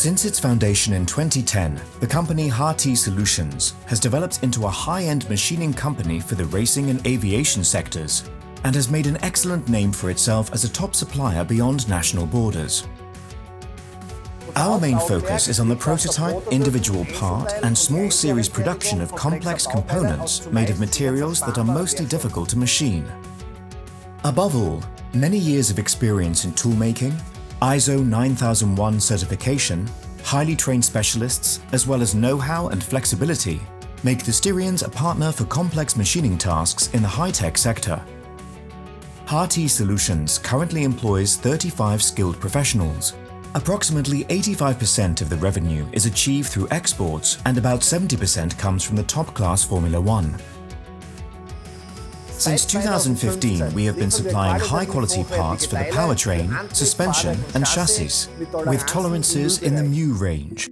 Since its foundation in 2010, the company HT Solutions has developed into a high-end machining company for the racing and aviation sectors and has made an excellent name for itself as a top supplier beyond national borders. Our main focus is on the prototype, individual part and small series production of complex components made of materials that are mostly difficult to machine. Above all, many years of experience in toolmaking, ISO 9001 certification, highly trained specialists, as well as know-how and flexibility, make the Styrians a partner for complex machining tasks in the high-tech sector. HT Solutions currently employs 35 skilled professionals. Approximately 85% of the revenue is achieved through exports and about 70% comes from the top-class Formula One. Since 2015, we have been supplying high-quality parts for the powertrain, suspension and chassis, with tolerances in the mu range.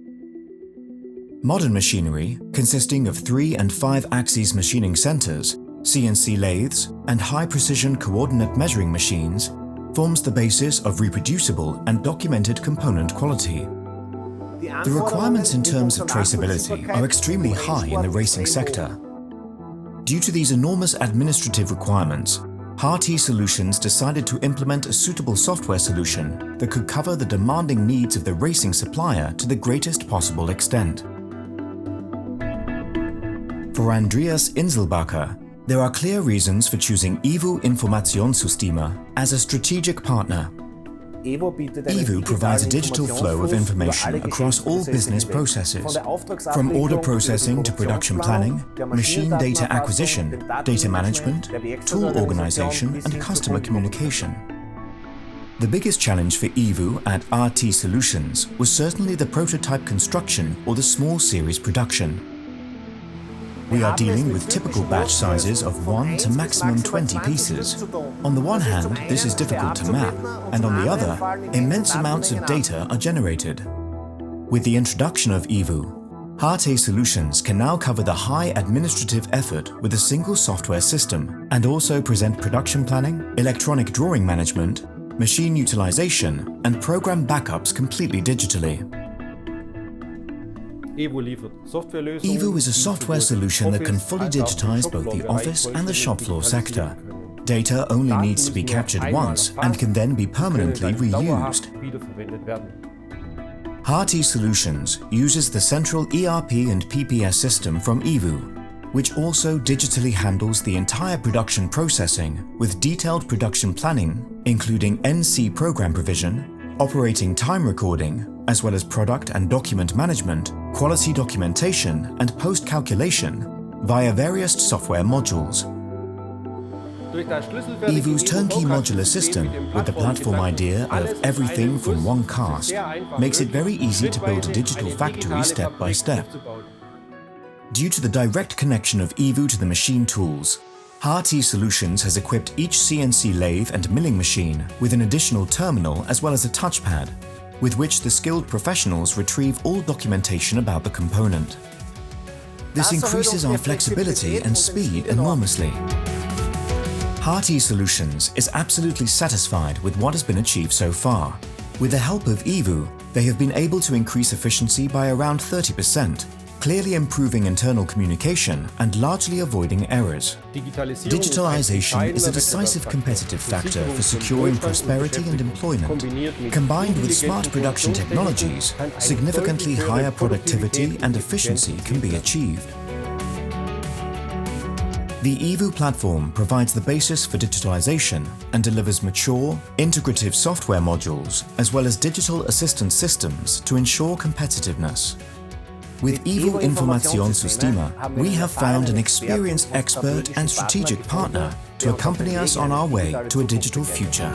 Modern machinery, consisting of 3 and 5 axis machining centers, CNC lathes and high-precision coordinate measuring machines, forms the basis of reproducible and documented component quality. The requirements in terms of traceability are extremely high in the racing sector. Due to these enormous administrative requirements, HT Solutions decided to implement a suitable software solution that could cover the demanding needs of the racing supplier to the greatest possible extent. For Andreas Inselbacher, there are clear reasons for choosing EVO Informationssysteme as a strategic partner. EVO provides a digital flow of information across all business processes, from order processing to production planning, machine data acquisition, data management, tool organization and customer communication. The biggest challenge for EVO at HT Solutions was certainly the prototype construction or the small series production. We are dealing with typical batch sizes of 1 to maximum 20 pieces. On the one hand, this is difficult to map, and on the other, immense amounts of data are generated. With the introduction of EVO, HT Solutions can now cover the high administrative effort with a single software system and also present production planning, electronic drawing management, machine utilization, and program backups completely digitally. EVO is a software solution that can fully digitize both the office and the shop floor sector. Data only needs to be captured once and can then be permanently reused. HT Solutions uses the central ERP and PPS system from EVO, which also digitally handles the entire production processing with detailed production planning, including NC program provision, operating time recording, as well as product and document management, quality documentation and post-calculation via various software modules. EVO's turnkey modular system, with the platform idea of everything from one cast, makes it very easy to build a digital factory step by step. Due to the direct connection of EVO to the machine tools, HT Solutions has equipped each CNC lathe and milling machine with an additional terminal as well as a touchpad, with which the skilled professionals retrieve all documentation about the component. This increases our flexibility and speed enormously. HT Solutions is absolutely satisfied with what has been achieved so far. With the help of EVO, they have been able to increase efficiency by around 30%, clearly improving internal communication and largely avoiding errors. Digitalization is a decisive competitive factor for securing prosperity and employment. Combined with smart production technologies, significantly higher productivity and efficiency can be achieved. The EVO platform provides the basis for digitalization and delivers mature, integrative software modules as well as digital assistance systems to ensure competitiveness. With EVO Informationssysteme, we have found an experienced expert and strategic partner to accompany us on our way to a digital future.